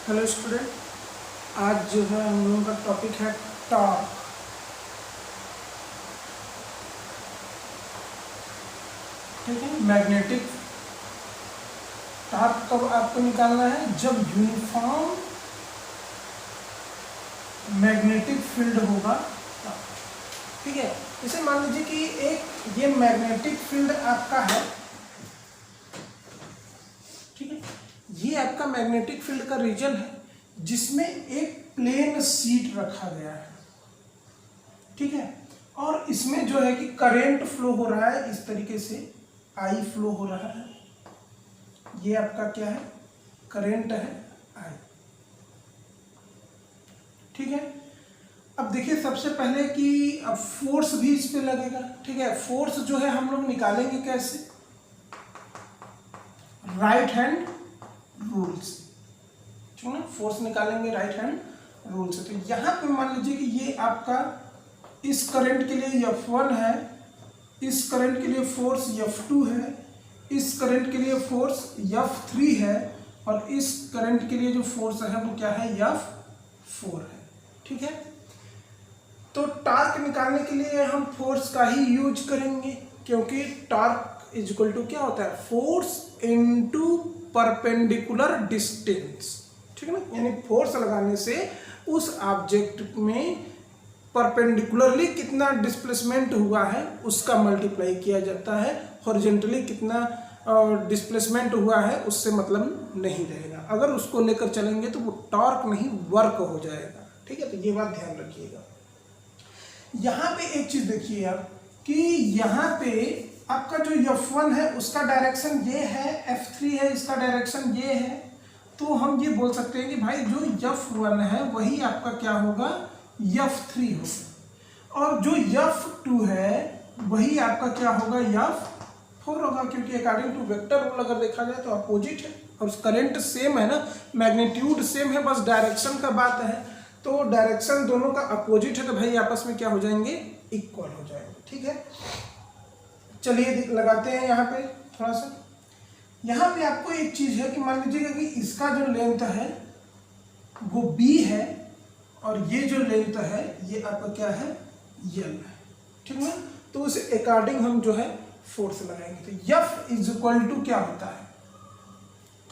Hello student, आज जो है हम लोगों का टॉपिक है टॉर्क। ठीक है, मैग्नेटिक टॉर्क कब आपको निकालना है? जब यूनिफॉर्म मैग्नेटिक फील्ड होगा तब। ठीक है, जैसे मान लीजिए कि एक ये मैग्नेटिक फील्ड आपका है। ठीक है, ये आपका मैग्नेटिक फील्ड का रीजन है जिसमें एक प्लेन शीट रखा गया है। ठीक है, और इसमें जो है कि करंट फ्लो हो रहा है इस तरीके से, आई फ्लो हो रहा है। ये आपका क्या है? करंट है आई। ठीक है, अब देखिए सबसे पहले कि अब फोर्स भी इस पे लगेगा। ठीक है, फोर्स जो है हम लोग निकालेंगे कैसे? राइट हैंड रूल से। ठीक है, फोर्स निकालेंगे राइट हैंड रूल से। तो यहां पे मान लीजिए कि ये आपका इस करंट के लिए F1 है, इस करंट के लिए फोर्स F2 है, इस करंट के लिए फोर्स F3 है, और इस करंट के लिए जो फोर्स है वो क्या है? F4 है। ठीक है, तो टॉर्क निकालने के लिए हम फोर्स का ही यूज करेंगे, क्योंकि टॉर्क इज इक्वल टू क्या होता है? Force into perpendicular distance. ठीक है ना, यानी फोर्स लगाने से उस ऑब्जेक्ट में परपेंडिकुलरली कितना डिस्प्लेसमेंट हुआ है उसका मल्टीप्लाई किया जाता है। हॉरिजॉन्टली कितना डिस्प्लेसमेंट हुआ है उससे मतलब नहीं रहेगा। अगर उसको लेकर चलेंगे तो वो टॉर्क नहीं वर्क हो जाएगा। ठीक है, तो ये बात ध्यान रखिएगा। यहाँ पे एक चीज देखिए आप कि यहाँ पे आपका जो F1 है उसका डायरेक्शन ये है, F3 है इसका डायरेक्शन ये है। तो हम ये बोल सकते हैं कि भाई जो F1 है वही आपका क्या होगा? F3 होगा, और जो F2 है वही आपका क्या होगा? F4 होगा, क्योंकि अकॉर्डिंग टू वेक्टर रूल अगर देखा जाए तो अपोजिट है, और करंट सेम है ना, मैग्नीट्यूड सेम है, बस डायरेक्शन का बात है। तो डायरेक्शन दोनों का अपोजिट है तो भाई आपस में क्या हो जाएंगे? इक्वल हो जाएंगे। ठीक है, चलिए लगाते हैं यहाँ पे थोड़ा सा। यहाँ पे आपको एक चीज है कि मान लीजिएगा कि इसका जो लेंथ है वो b है, और ये जो लेंथ है ये आपका क्या है? l है। ठीक है, तो उस अकॉर्डिंग हम जो है फोर्स लगाएंगे। तो F इज इक्वल टू क्या होता है?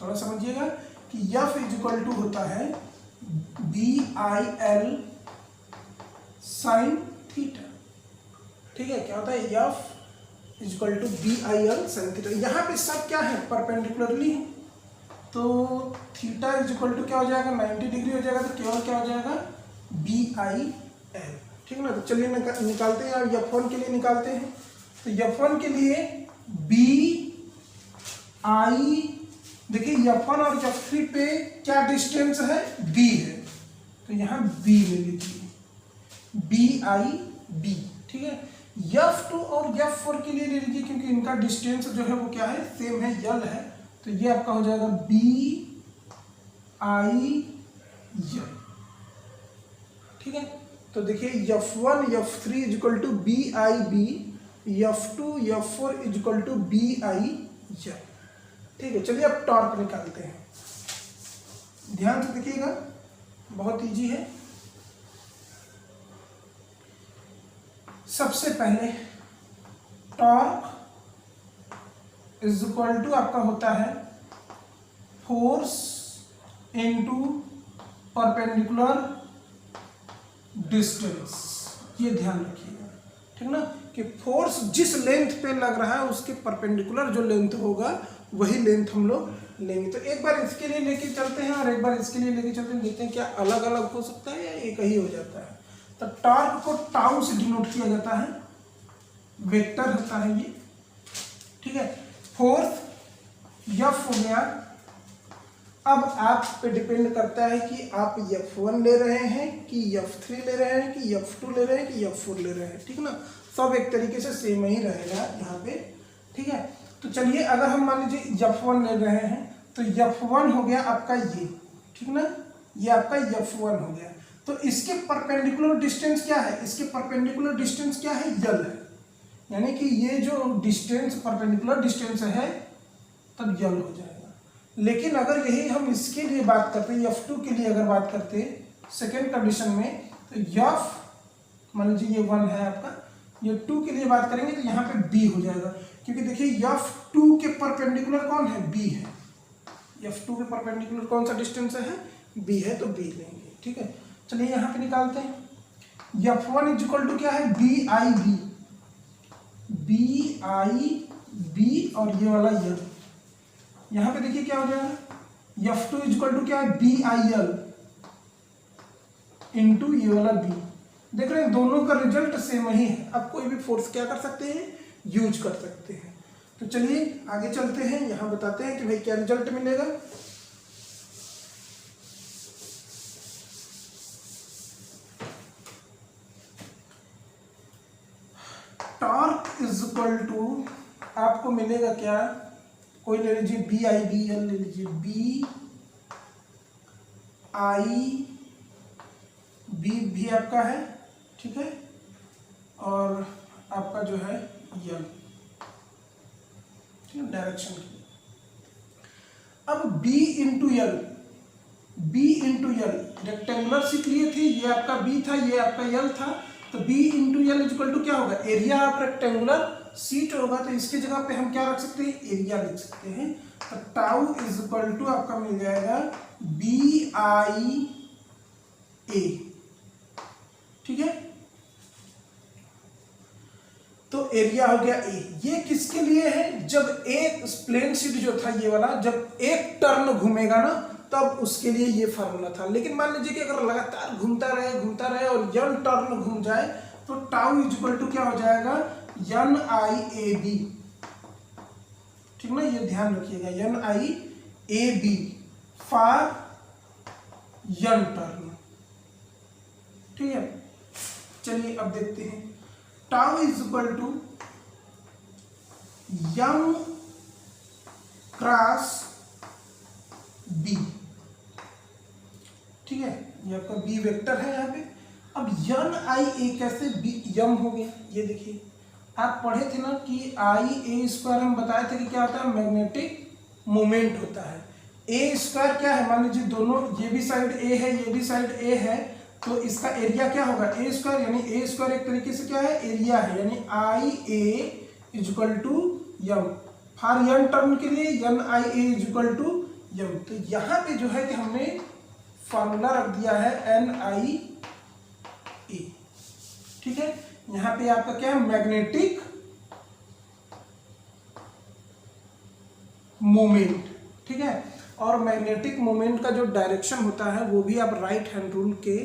थोड़ा समझिएगा कि F इज इक्वल टू होता है BIL साइन थीटा। ठीक है, क्या होता है? F is equal to BIL sine theta. यहाँ पे सब क्या है? परपेंडिकुलरली है, तो थीटा इज इक्वल टू क्या हो जाएगा? 90 डिग्री हो जाएगा, तो केवल क्या हो जाएगा? BIL। ठीक है ना, तो चलिए निकालते हैं। और F1 के लिए निकालते हैं। तो F1 के लिए BI, देखिए F1 और F3 पे क्या डिस्टेंस है? B है, तो यहाँ B ले लीजिए, BIB। ठीक है, F2 और F4 के लिए ले लीजिए, क्योंकि इनका डिस्टेंस जो है वो क्या है? सेम है, L है, तो ये आपका हो जाएगा BIL। ठीक है, तो देखिए F1 F3 is equal to BIB, F2 F4 is equal to BIL। ठीक है, चलिए अब टॉर्क निकालते हैं। ध्यान से देखिएगा, बहुत इजी है। सबसे पहले टॉर्क इज इक्वल टू आपका होता है फोर्स इनटू परपेंडिकुलर डिस्टेंस। ये ध्यान रखिएगा, ठीक ना, कि फोर्स जिस लेंथ पे लग रहा है उसके परपेंडिकुलर जो लेंथ होगा वही लेंथ हम लोग लेंगे। तो एक बार इसके लिए लेके चलते हैं और एक बार इसके लिए लेके चलते हैं, देखते हैं क्या अलग अलग हो सकता है या एक ही हो जाता है। तो टॉर्क को टाउ से डिनोट किया जाता है, वेक्टर होता है ये। ठीक है, फोर्स F हो गया। अब आप पे डिपेंड करता है कि आप F1 ले रहे हैं कि F3 ले रहे हैं कि F2 ले रहे हैं कि F4 ले रहे हैं। ठीक ना, सब एक तरीके से सेम ही रहेगा यहाँ पे। ठीक है, तो चलिए अगर हम मान लीजिए F1 ले रहे हैं तो F1 हो गया आपका ये। ठीक ना, ये आपका F1 हो गया। तो इसके परपेंडिकुलर डिस्टेंस क्या है? इसके परपेंडिकुलर डिस्टेंस क्या है? L है, यानी कि ये जो डिस्टेंस परपेंडिकुलर डिस्टेंस है तब L हो जाएगा। लेकिन अगर यही हम इसके लिए बात करते F2 के लिए अगर बात करते सेकेंड कंडीशन में, तो F मान लीजिए ये 1 है आपका, ये 2 के लिए बात करेंगे तो यहाँ पे B हो जाएगा, क्योंकि देखिए F2 के परपेंडिकुलर कौन है, B है। F2 के परपेंडिकुलर कौन सा डिस्टेंस है, B है, तो B लेंगे। ठीक है, चलिए यहाँ पे निकालते हैं। F1 इज इक्वल टू क्या है, BIB, BIB और ये वाला L। यहाँ पे देखिए क्या हो जाएगा, F2 इज इक्वल टू क्या है, BIL इंटू ये वाला B। देख रहे हैं दोनों का रिजल्ट सेम ही है। अब कोई भी फोर्स क्या कर सकते हैं, यूज कर सकते हैं। तो चलिए आगे चलते हैं, यहां बताते हैं कि भाई क्या रिजल्ट मिलेगा। टॉर्क इज इक्वल टू आपको मिलेगा क्या, कोई ले लीजिए BIBL ले लीजिए, BIB भी आपका है, ठीक है, और आपका जो है L, डायरेक्शन की। अब B into L, rectangular sheet लिए थे, ये आपका B था, ये आपका L था, तो B into L equal to क्या होगा, एरिया ऑफ रेक्टेंगुलर शीट होगा। तो इसकी जगह पे हम क्या रख सकते हैं, एरिया लिख सकते हैं। तो टाउ इज इक्वल टू आपका मिल जाएगा BIA, ठीक है। तो एरिया हो गया A। ये किसके लिए है, जब एक प्लेन शीट जो था ये वाला, जब एक टर्न घूमेगा ना, तब उसके लिए ये फार्मूला था। लेकिन मान लीजिए कि अगर लगातार घूमता रहे और n टर्न घूम जाए, तो टाउ इज इक्वल टू क्या हो जाएगा, NIAB, ठीक ना, ये ध्यान रखिएगा, NIAB फॉर n टर्न, ठीक है। चलिए अब देखते हैं, tau is equal to m cross b, ठीक है, ये आपका b वेक्टर है यहाँ पे। अब NIA कैसे m हो गया, ये देखिए आप पढ़े थे ना कि IA² हम बताए थे कि क्या होता है, मैग्नेटिक मोमेंट होता है। A² क्या है, मान लीजिए दोनों, ये भी साइड A है, ये भी साइड A है, तो इसका एरिया क्या होगा, A², यानी A² एक तरीके से क्या है, एरिया है, यानी IA is equal to m। For n turn के लिए NIA is equal to m। तो यहाँ पे जो है कि हमने फॉर्मूला रख दिया है NIA, ठीक है। यहाँ पे आपका क्या है, मैग्नेटिक मोमेंट, ठीक है। और मैग्नेटिक मोमेंट का जो डायरेक्शन होता है वो भी आप राइट हैंड रूल के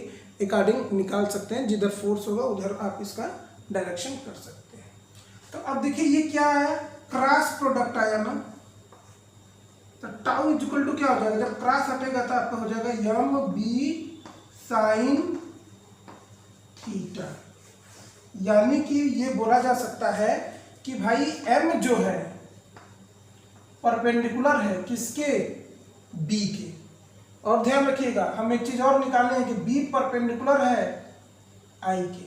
अकॉर्डिंग निकाल सकते हैं, जिधर फोर्स होगा उधर आप इसका डायरेक्शन कर सकते हैं। तो अब देखिए ये क्या आया, क्रॉस प्रोडक्ट आया ना, तो टाउ इज इक्वल टू क्या हो जाएगा, जब क्रॉस हटेगा तो आपका हो जाएगा MB साइन थीटा। यानी कि ये बोला जा सकता है कि भाई M जो है परपेंडिकुलर है किसके, B के। और ध्यान रखिएगा हम एक चीज और निकालने हैं कि B परपेंडिकुलर है I के,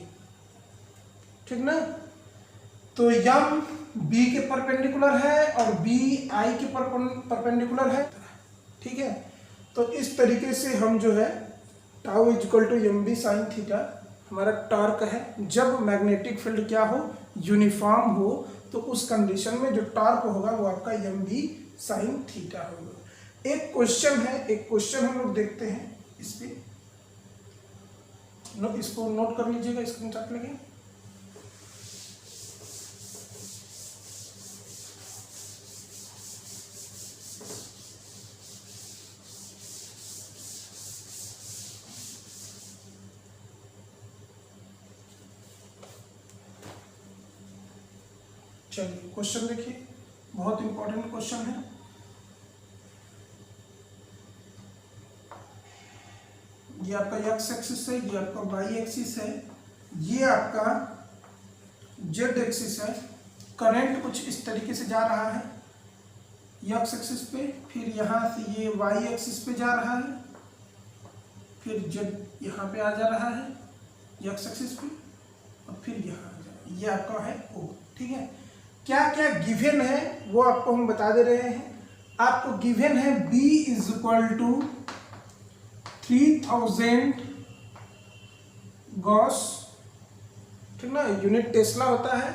ठीक ना। तो M B के परपेंडिकुलर है और B I के परपेंडिकुलर है, ठीक है। तो इस तरीके से हम जो है tau is equal to MB sine theta हमारा टॉर्क है। जब मैग्नेटिक फील्ड क्या हो, यूनिफॉर्म हो, तो उस कंडीशन में जो टॉर्क होगा वो आपका MB साइन थीटा होगा। एक क्वेश्चन है, एक क्वेश्चन हम लोग देखते हैं इस पे, इसको नोट कर लीजिएगा स्क्रीनशॉट लेके। चलिए क्वेश्चन देखिए, बहुत इंपॉर्टेंट क्वेश्चन है। ये आपका एक्स एक्सिस है, ये आपका वाई एक्सिस है, ये आपका जेड एक्सिस है। करंट कुछ इस तरीके से जा रहा है एक्स एक्सिस पे, फिर यहाँ से ये वाई एक्सिस पे जा रहा है, फिर जेड यहाँ पे आ जा रहा है एक्स एक्सिस पे, और फिर यहाँ आ जा, ये आपका है O, ठीक है। क्या क्या गिवन है वो आपको हम बता दे रहे हैं। आपको गिवन है B is equal to 3000 gauss, ठीक ना, यूनिट टेस्ला होता है।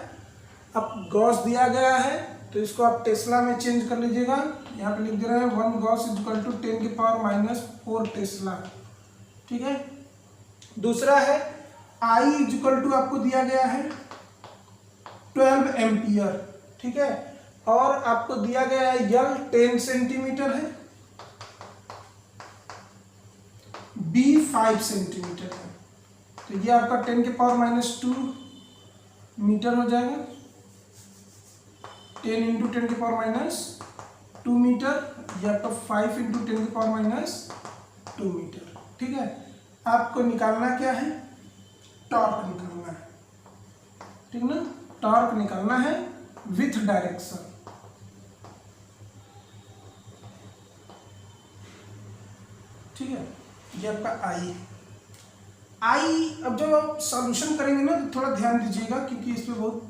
अब गॉस दिया गया है तो इसको आप टेस्ला में चेंज कर लीजिएगा। यहाँ पे लिख दे रहे हैं 1 gauss is equal to 10⁻⁻4 tesla, ठीक है। दूसरा है I इज इक्वल टू आपको दिया गया है 12 एम्पियर, ठीक है, और आपको दिया गया है L 10 सेंटीमीटर है, B 5 सेंटीमीटर है। तो ये आपका 10⁻⁻2 मीटर हो जाएगा, 10 × 10⁻⁻2 मीटर, या तो 5 × 10⁻⁻2 मीटर, ठीक है। आपको निकालना क्या है, टॉर्क निकालना है, ठीक ना, टॉर्क निकालना है विथ डायरेक्शन। ठीक है, ये आपका आई है। आई अब जब आप सॉल्यूशन करेंगे ना तो थोड़ा ध्यान दीजिएगा, क्योंकि इसमें बहुत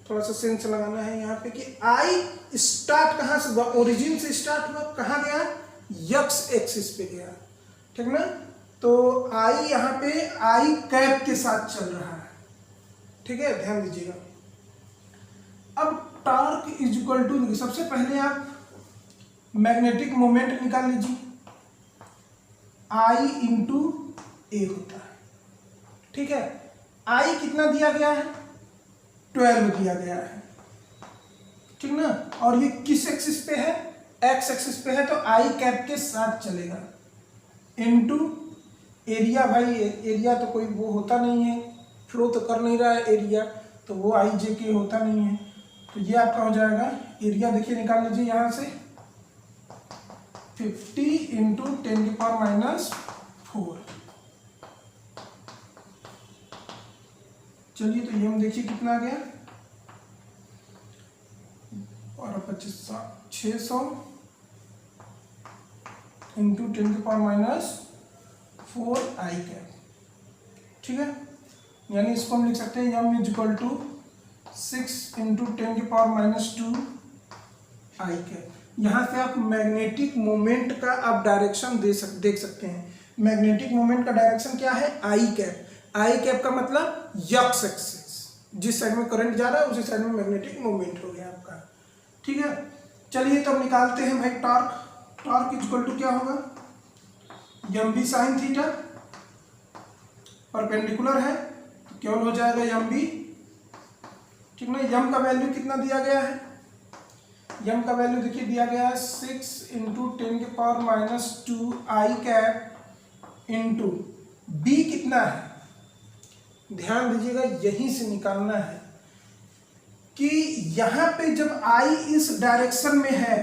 थोड़ा सा सेंस लगाना है यहाँ पे कि आई स्टार्ट कहाँ से हुआ, ओरिजिन से स्टार्ट हुआ, कहाँ गया, यक्स एक्सिस पे गया, ठीक ना। तो आई यहाँ पे आई कैप के साथ चल रहा है, ठीक है, ध्यान दीजिएगा। अब टॉर्क इज इक्वल टू, सबसे पहले आप मैग्नेटिक मोमेंट निकाल लीजिए, आई इंटू ए होता है, ठीक है। आई कितना दिया गया है, 12 दिया गया है, ठीक ना, और ये किस एक्सिस पे है, एक्स एक्सिस पे है, तो आई कैप के साथ चलेगा, इनटू एरिया। भाई एरिया तो कोई वो होता नहीं है, फ्लो तो कर नहीं रहा है एरिया, तो वो आई जे के होता नहीं है, तो ये आपका हो जाएगा एरिया, देखिए निकाल लीजिए यहाँ से 50 × 10⁻⁴। चलिए तो ये हम देखिए कितना आ गया, और 25 600 × 10⁻⁴ आई कैप, ठीक है। यानी इसको हम लिख सकते हैं m is equal to 6 × 10⁻⁻2 i cap. यहाँ से आप मैग्नेटिक मोमेंट का आप डायरेक्शन देख सकते हैं। मैग्नेटिक मोमेंट का डायरेक्शन क्या है, आई कैप। आई कैप का मतलब यक्स एक्सिस, जिस साइड में करंट जा रहा है उसी साइड में मैग्नेटिक मोमेंट हो गया आपका, ठीक है। चलिए तो निकालते हैं भाई torque. Torque is equal to क्या होगा, mb sin थीटा, परपेंडिकुलर है तो केवल हो जाएगा mb, ठीक ना। m का वैल्यू कितना दिया गया है, m का वैल्यू देखिए दिया गया है 6 × 10⁻⁻2 आई कैप इंटू b कितना है, ध्यान दीजिएगा यहीं से निकालना है कि यहाँ पे जब I इस डायरेक्शन में है,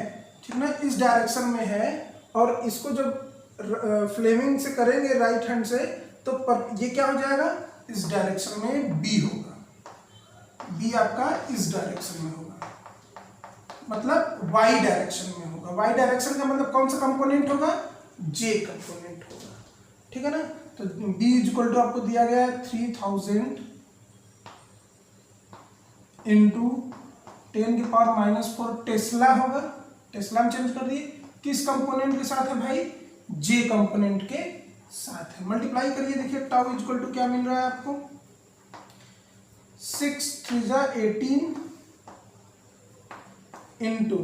ठीक ना, इस डायरेक्शन में है, और इसको जब फ्लेमिंग से करेंगे राइट हैंड से तो ये क्या हो जाएगा, इस डायरेक्शन में B होगा, B आपका इस डायरेक्शन में होगा, मतलब Y डायरेक्शन में होगा। Y डायरेक्शन का मतलब कौन सा कंपोनेंट होगा, J कंपोनेंट होगा, ठीक है ना। तो B इज इक्वल टू आपको दिया गया है 3000 × 10⁻⁴ टेस्ला होगा, टेस्ला में चेंज कर दिए, किस कंपोनेंट के साथ है भाई, J कंपोनेंट के साथ है। मल्टीप्लाई करिए, देखिए टाउ इज इक्वल टू क्या मिल रहा है आपको, 6 3 18 इंटू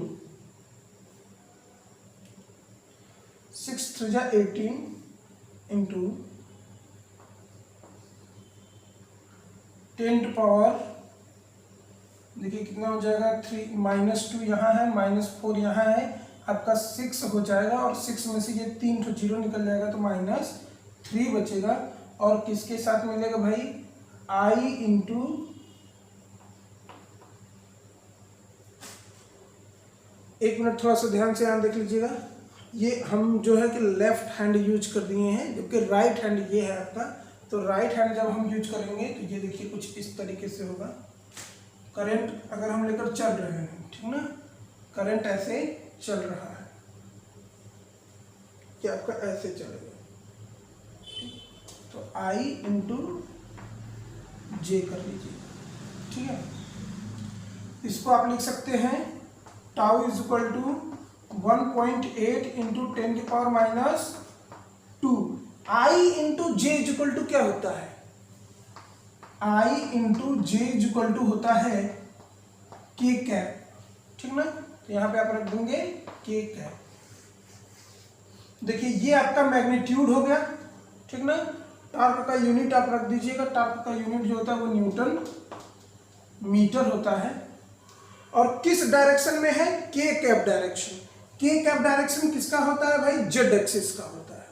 6 3 18 इंटू 10⁻, देखिए कितना हो जाएगा, 3 -2 यहाँ है, -4 यहाँ है, आपका 6 हो जाएगा, और 6 में से ये 3 तो 0 निकल जाएगा तो -3 बचेगा, और किसके साथ मिलेगा भाई, I इंटू एक मिनट थोड़ा सा ध्यान से यहाँ देख लीजिएगा, ये हम जो है कि लेफ्ट हैंड यूज कर दिए हैं, जबकि राइट हैंड ये है आपका। तो राइट हैंड जब हम यूज करेंगे तो ये देखिए कुछ इस तरीके से होगा। करंट अगर हम लेकर चल रहे हैं, ठीक ना, करंट ऐसे चल रहा है, कि आपका ऐसे चलेगा, तो I इंटू J कर लीजिए, ठीक है। इसको आप लिख सकते हैं tau is equal to 1.8 into 10⁻²। I into j is equal to क्या होता है, i into j is equal to होता है के कैप, ठीक ना। तो यहां पे आप रख देंगे के कैप। देखिए ये आपका मैग्नीट्यूड हो गया, ठीक ना। टॉर्क का यूनिट आप रख दीजिएगा, टॉर्क का यूनिट जो होता है वो न्यूटन मीटर होता है। और किस डायरेक्शन में है, के कैप डायरेक्शन। के कैप डायरेक्शन किसका होता है भाई, जेड एक्सिस का होता है,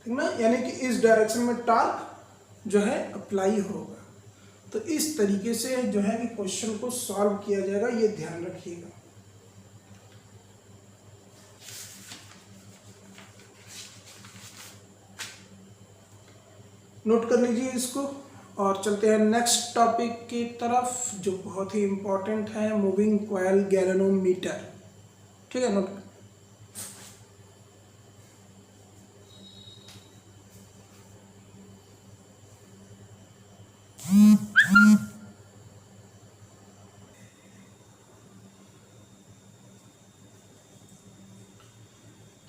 ठीक ना। यानी कि इस डायरेक्शन में टॉर्क जो है अप्लाई होगा। तो इस तरीके से जो है कि क्वेश्चन को सॉल्व किया जाएगा, ये ध्यान रखिएगा। नोट कर लीजिए इसको और चलते हैं नेक्स्ट टॉपिक की तरफ, जो बहुत ही इंपॉर्टेंट है, मूविंग कॉइल गैल्वेनोमीटर, ठीक है। नोट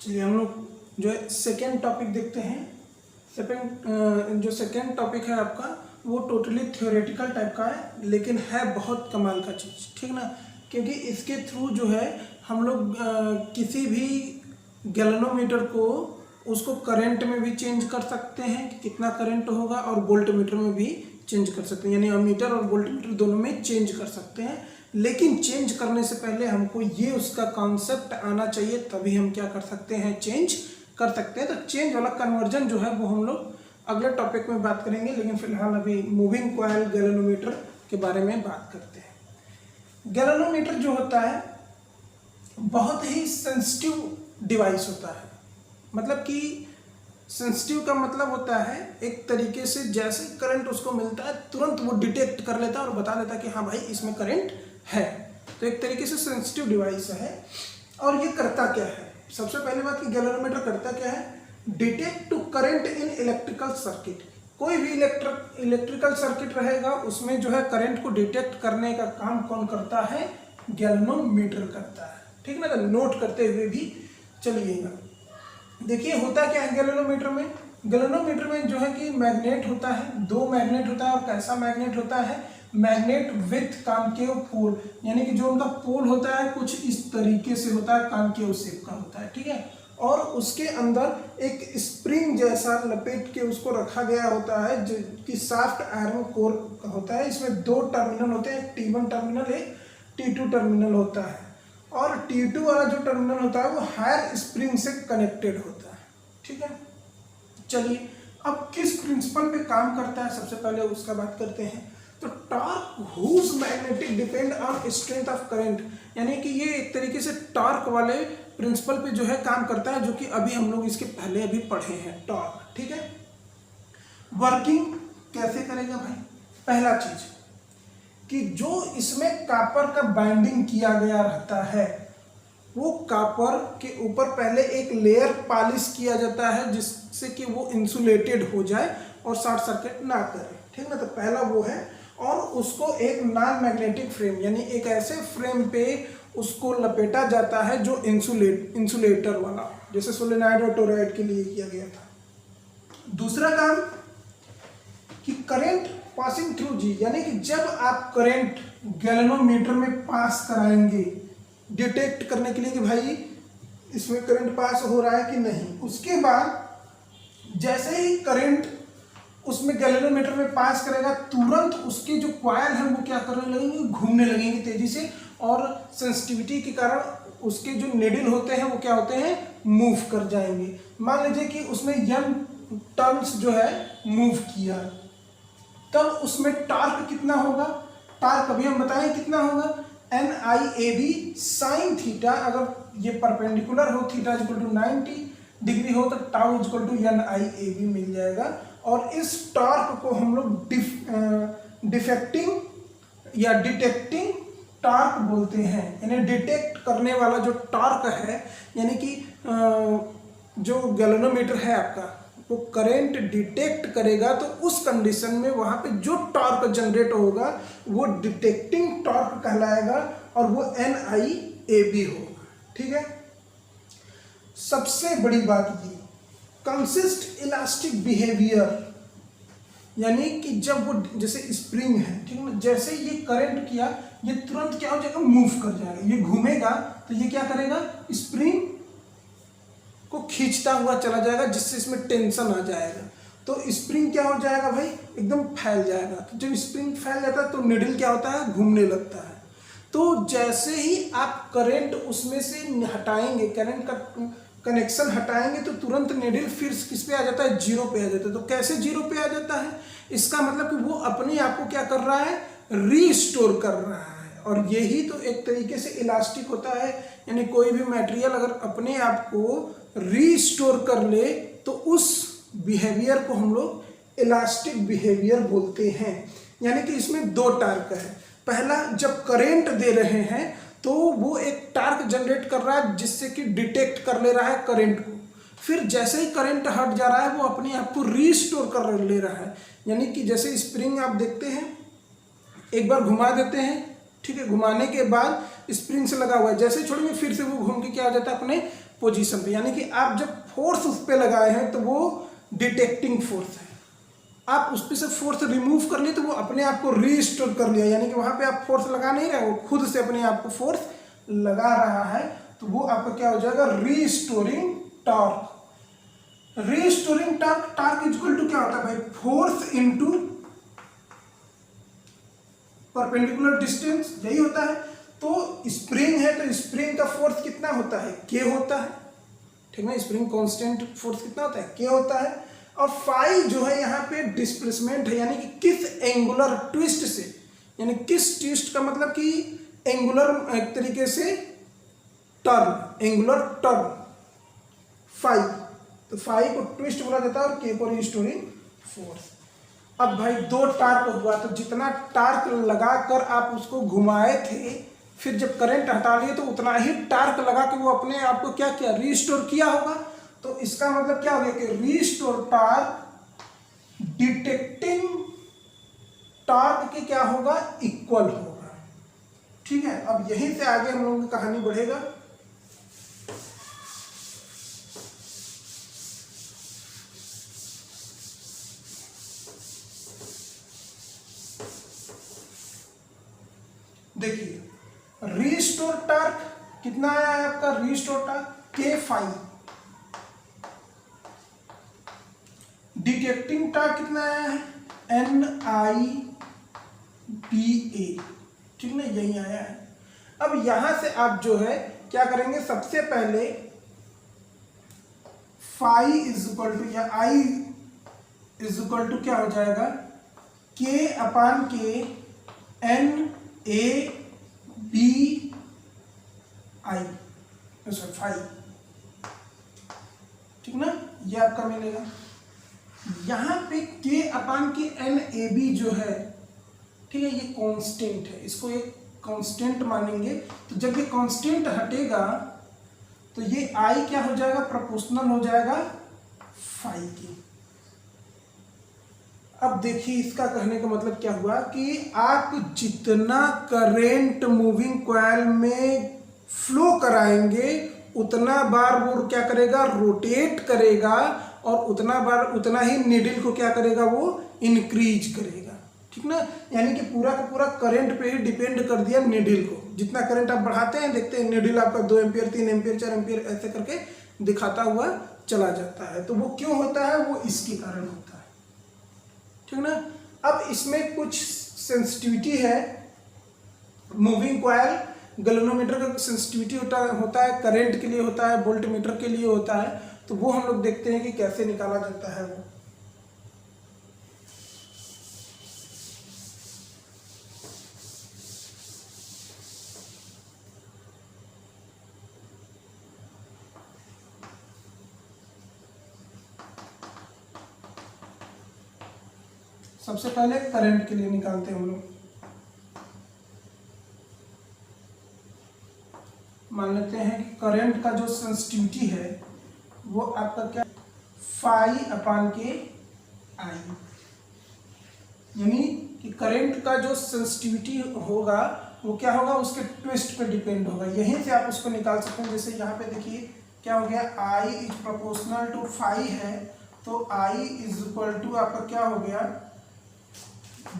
चलिए हम लोग जो है सेकेंड टॉपिक देखते हैं। जो सेकेंड टॉपिक है आपका वो टोटली थ्योरेटिकल टाइप का है, लेकिन है बहुत कमाल का चीज़, ठीक ना। क्योंकि इसके थ्रू जो है हम लोग किसी भी गैल्वेनोमीटर को उसको करंट में भी चेंज कर सकते हैं कि कितना करंट होगा, और वोल्टमीटर में भी चेंज कर सकते हैं, यानी अमीटर और वोल्टमीटर दोनों में चेंज कर सकते हैं। लेकिन चेंज करने से पहले हमको ये उसका कॉन्सेप्ट आना चाहिए, तभी हम क्या कर सकते हैं, चेंज कर सकते हैं। तो चेंज वाला कन्वर्जन जो है वो हम लोग अगले टॉपिक में बात करेंगे, लेकिन फिलहाल अभी मूविंग कॉइल गैल्वेनोमीटर के बारे में बात करते हैं। गैल्वेनोमीटर जो होता है बहुत ही सेंसिटिव डिवाइस होता है। मतलब कि सेंसिटिव का मतलब होता है एक तरीके से जैसे करंट उसको मिलता है तुरंत वो डिटेक्ट कर लेता है और बता देता है कि हाँ भाई इसमें करंट है। तो एक तरीके से सेंसिटिव डिवाइस है। और ये करता क्या है, सबसे पहली बात कि गैल्वेनोमीटर करता क्या है, detect to current in electrical circuit. कोई भी इलेक्ट्रिकल सर्किट रहेगा उसमें जो है करंट को डिटेक्ट करने का काम कौन करता है, गैल्वेनोमीटर करता है, ठीक ना। तो नोट करते हुए भी चलिएगा। देखिए होता क्या है गैल्वेनोमीटर में, गैल्वेनोमीटर में जो है कि मैग्नेट होता है, दो मैग्नेट होता है। और कैसा मैग्नेट होता है, मैग्नेट विथ कॉनकेव पोल, यानी कि जो उनका पोल होता है कुछ इस तरीके से होता है, कॉनकेव शेप का होता है, ठीक है। और उसके अंदर एक स्प्रिंग जैसा लपेट के उसको रखा गया होता है, जो कि सॉफ्ट आयरन कोर का होता है। इसमें दो टर्मिनल होते हैं, T1 टर्मिनल, एक T2 टर्मिनल होता है। और T2 वाला जो टर्मिनल होता है वो हायर स्प्रिंग से कनेक्टेड होता है, ठीक है। चलिए अब किस प्रिंसिपल पे काम करता है, सबसे पहले उसका बात करते हैं। तो torque whose magnetic depend on strength of current, यानी कि ये एक तरीके से टॉर्क वाले प्रिंसिपल पे जो है काम करता है, जो कि अभी हम लोग इसके पहले अभी पढ़े हैं, टॉर्क, ठीक है। वर्किंग कैसे करेगा भाई, पहला चीज कि जो इसमें कॉपर का बाइंडिंग किया गया रहता है वो कॉपर के ऊपर पहले एक लेयर पॉलिश किया जाता है, जिससे कि वो इंसुलेटेड हो जाए और शॉर्ट सर्किट ना करे, ठीक ना। तो पहला वो है। और उसको एक नॉन मैग्नेटिक फ्रेम, यानी एक ऐसे फ्रेम पे उसको लपेटा जाता है जो इंसुलेटर वाला, जैसे सोलेनॉइड और टोरॉइड के लिए किया गया था। दूसरा काम कि करंट पासिंग थ्रू जी, यानी कि जब आप करंट गैल्वेनोमीटर में पास कराएंगे डिटेक्ट करने के लिए कि भाई इसमें करंट पास हो रहा है कि नहीं, उसके बाद जैसे ही करंट उसमें गैल्वेनोमीटर में पास करेगा तुरंत उसके जो कॉइल हैं वो क्या करने लगेंगे, घूमने लगेंगे तेजी से। और सेंसिटिविटी के कारण उसके जो नीडल होते हैं वो क्या होते हैं, मूव कर जाएंगे। मान लीजिए कि उसने n टर्न्स जो है मूव किया, तब उसमें टॉर्क कितना होगा, टॉर्क अभी हम बताएं कितना होगा, NIAB साइन थीटा। अगर ये परपेंडिकुलर हो, थीटा इक्वल टू 90 डिग्री हो, तो टाउ इक्वल टू NIAB मिल जाएगा। और इस टॉर्क को हम लोग डिफेक्टिंग या डिटेक्टिंग टॉर्क बोलते हैं, यानी डिटेक्ट करने वाला जो टॉर्क है, यानी कि जो गैल्वेनोमीटर है आपका वो करंट डिटेक्ट करेगा, तो उस कंडीशन में वहाँ पे जो टॉर्क जनरेट होगा वो डिटेक्टिंग टॉर्क कहलाएगा, और वो AB होगा। ठीक है, सबसे बड़ी बात ये कंसिस्ट इलास्टिक बिहेवियर, यानी कि जब वो जैसे स्प्रिंग है, ठीक है ना, जैसे ये करंट किया ये तुरंत क्या हो जाएगा, मूव कर जाएगा। ये घूमेगा तो ये क्या करेगा, स्प्रिंग को खींचता हुआ चला जाएगा, जिससे इसमें टेंशन आ जाएगा। तो स्प्रिंग क्या हो जाएगा भाई, एकदम फैल जाएगा। तो जब स्प्रिंग फैल जाता है तो निडल क्या होता है, घूमने लगता है। तो जैसे ही आप करंट उसमें से हटाएंगे, करंट का कनेक्शन हटाएंगे, तो तुरंत निडल फिर किस पे आ जाता है, जीरो पे आ जाता है। तो कैसे जीरो पे आ जाता है, इसका मतलब कि वो अपने आप को क्या कर रहा है, रीस्टोर कर रहा है। और यही तो एक तरीके से इलास्टिक होता है, यानी कोई भी मटेरियल अगर अपने आप को रीस्टोर कर ले तो उस बिहेवियर को हम लोग इलास्टिक बिहेवियर बोलते हैं। यानी कि इसमें दो टार्क है। पहला, जब करंट दे रहे हैं तो वो एक टार्क जनरेट कर रहा है, जिससे कि डिटेक्ट कर ले रहा है करंट को। फिर जैसे ही करंट हट जा रहा है वो अपने आप को रीस्टोर कर ले रहा है। यानी कि जैसे स्प्रिंग आप देखते हैं, एक बार घुमा देते हैं, ठीक है, घुमाने के बाद स्प्रिंग से लगा हुआ है, जैसे ही छोड़ेंगे फिर से वो घूम के क्या आ जाता है, अपने पोजीशन पे। यानी कि आप जब फोर्स उस पर लगाए हैं तो वो डिटेक्टिंग फोर्स है। आप उस पर से फोर्स रिमूव कर लिए तो वो अपने आप को रीस्टोर कर लिया। यानी कि वहां पे आप फोर्स लगा नहीं रहे, वो खुद से अपने आप को फोर्स लगा रहा है। तो वो आपका क्या हो जाएगा, restoring torque. Restoring torque, torque equal to क्या होता है भाई, फोर्स इनटू परपेंडिकुलर डिस्टेंस, यही होता है। तो स्प्रिंग है तो स्प्रिंग का फोर्स कितना होता है, के होता है, ठीक है। स्प्रिंग कांस्टेंट फोर्स कितना होता है, के होता है। और फाई जो है यहाँ पे डिस्प्लेसमेंट है, यानी कि किस एंगुलर ट्विस्ट से, यानी किस ट्विस्ट का मतलब कि एंगुलर एक तरीके से टर्न, एंगुलर टर्न फाई। तो फाई को ट्विस्ट बोला जाता है और के को रीस्टोरिंग फोर्स। अब भाई दो टार्क हुआ, तो जितना टार्क लगाकर आप उसको घुमाए थे, फिर जब करंट हटा लिए तो उतना ही टार्क लगा के वो अपने आप को क्या किया, रीस्टोर किया होगा। तो इसका मतलब क्या हो गया कि रीस्टोर टार्क डिटेक्टिंग टार्क के क्या होगा, इक्वल होगा। ठीक है, अब यहीं से आगे हम लोगों की कहानी बढ़ेगा। देखिए रीस्टोर टार्क कितना आया है आपका, रीस्टोर टार्क के फाई। डिटेक्टिंग टार्क कितना आया है, NIPA, ठीक ना, यही आया है। अब यहां से आप जो है क्या करेंगे, सबसे पहले फाई इज इक्वल टू या आई इज इक्वल टू क्या हो जाएगा, के अपान के NABI, सॉरी फाई, ठीक ना, ये आपका मिलेगा। यहां पे के अपान के NAB जो है, ठीक है, ये कांस्टेंट है, इसको एक कांस्टेंट मानेंगे। तो जब ये कांस्टेंट हटेगा तो ये आई क्या हो जाएगा, प्रोपोर्शनल हो जाएगा फाई के। अब देखिए इसका कहने का मतलब क्या हुआ कि आप जितना करंट मूविंग कॉइल में फ्लो कराएंगे उतना बार वो क्या करेगा, रोटेट करेगा, और उतना बार उतना ही नीडल को क्या करेगा, वो इंक्रीज करेगा, ठीक ना। यानी कि पूरा का पूरा करंट पे ही डिपेंड कर दिया नीडल को। जितना करंट आप बढ़ाते हैं, देखते हैं नीडल आपका 2 एम्पियर 3 एम्पियर 4 एम्पियर ऐसे करके दिखाता हुआ चला जाता है। तो वो क्यों होता है, वो इसके कारण होता है, ठीक ना। अब इसमें कुछ सेंसिटिविटी है, मूविंग कॉइल गैल्वेनोमीटर का सेंसिटिविटी होता है, करंट के लिए होता है, वोल्ट मीटर के लिए होता है। तो वो हम लोग देखते हैं कि कैसे निकाला जाता है वो। सबसे पहले करंट के लिए निकालते हैं हम लोग। मान लेते हैं कि करंट का जो सेंसिटिविटी है वो आपका क्या, फाई अपान के आई, यानी कि करंट का जो सेंसिटिविटी होगा वो क्या होगा, उसके ट्विस्ट पे डिपेंड होगा। यहीं से आप उसको निकाल सकते हैं। जैसे यहाँ पे देखिए क्या हो गया, I is proportional to phi है, तो I इज इक्वल टू आपका क्या हो गया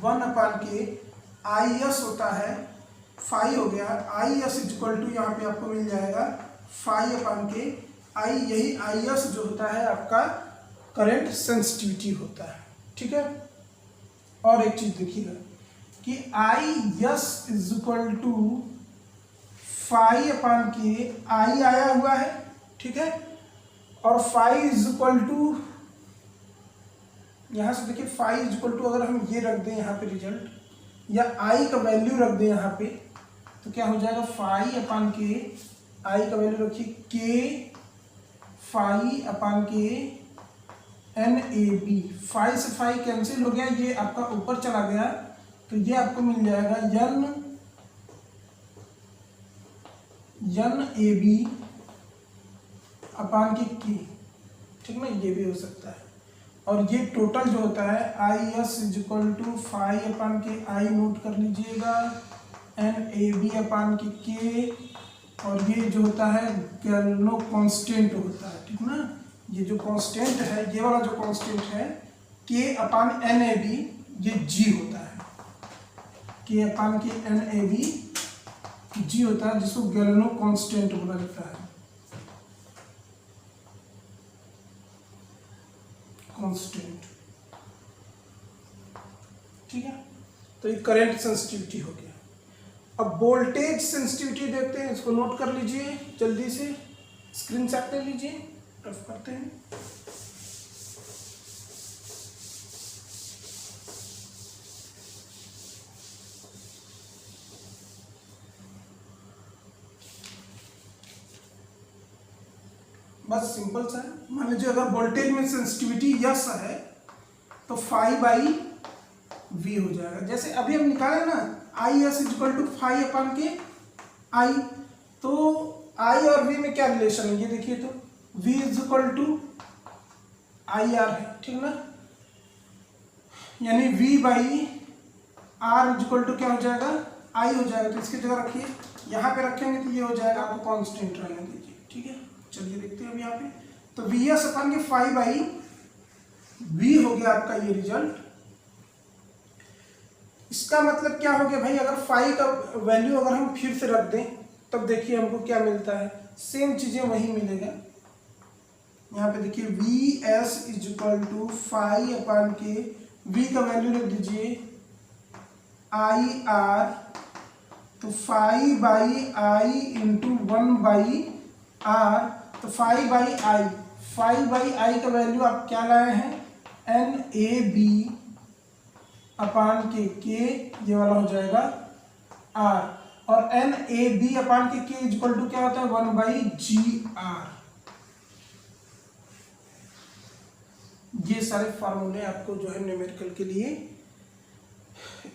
1/k IS होता है, फाई हो गया, IS इज इक्वल टू यहाँ पे आपको मिल जाएगा 5/k I, यही IS जो होता है आपका करंट सेंसिटिविटी होता है। ठीक है, और एक चीज देखिएगा कि IS is equal to 5/k I आया हुआ है, ठीक है, और 5 इज इक्वल टू, यहाँ से देखिए 5 इज इक्वल टू अगर हम ये रख दें यहाँ पे रिजल्ट, या I का वैल्यू रख दें यहाँ पे, तो क्या हो जाएगा 5/k, I का वैल्यू रखिए k 5/k NAB, 5 से 5 कैंसिल हो गया, ये आपका ऊपर चला गया, तो ये आपको मिल जाएगा NAB/k, ठीक ना, ये भी हो सकता है। और ये टोटल जो होता है IS is equal to 5/k, I note कर लीजिएगा, NAB/k, और ये जो होता है गैल्वनो कांस्टेंट होता है, ठीक ना, ये जो कांस्टेंट है, ये वाला जो कांस्टेंट है K/NAB, ये G होता है, K/NAB G होता है, जिसको गैल्वनो कांस्टेंट बोला जाता है, कांस्टेंट। ठीक है, तो ये करंट सेंसिटिविटी हो गया। अब वोल्टेज सेंसिटिविटी देखते हैं, इसको नोट कर लीजिए, जल्दी से स्क्रीनशॉट ले लीजिए, रफ करते हैं। बस सिंपल सा है, मान लीजिए अगर वोल्टेज में सेंसिटिविटी यस है तो 5/V हो जाएगा। जैसे अभी हम निकाले ना IS is equal to 5/k I, तो I और V में क्या रिलेशन है, ये देखिए, तो V is equal to IR है, ठीक ना, यानी V/R इज इक्वल टू क्या हो जाएगा, I हो जाएगा, तो इसकी जगह रखिए, यहाँ पे रखेंगे तो ये हो जाएगा आपको कांस्टेंट रहने दीजिए। ठीक है, चलिए देखते हैं अब यहाँ पे, तो VS/के 5/V हो गया आपका ये रिजल्ट। इसका मतलब क्या हो गया भाई, अगर 5 का वैल्यू अगर हम फिर से रख दें, तब देखिए हमको क्या मिलता है, सेम चीजें वही मिलेगा। यहाँ पे देखिए VS is equal to 5/k, V का वैल्यू रख दीजिए IR, तो 5/I इंटू 1/R, तो 5/I का वैल्यू आप क्या लाए हैं, NAB/k, ये वाला हो जाएगा R, और NAB/k इज इक्वल टू क्या होता है 1/GR। ये सारे फार्मूले आपको जो है न्यूमेरिकल के लिए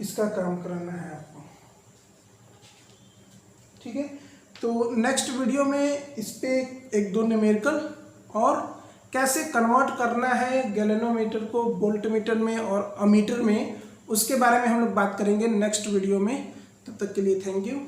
इसका काम कराना है आपको। ठीक है, तो नेक्स्ट वीडियो में इस पे 1-2 न्यूमेरिकल और कैसे कन्वर्ट करना है गैल्वेनोमीटर को वोल्टमीटर में और अमीटर में, उसके बारे में हम लोग बात करेंगे नेक्स्ट वीडियो में। तब तक के लिए थैंक यू।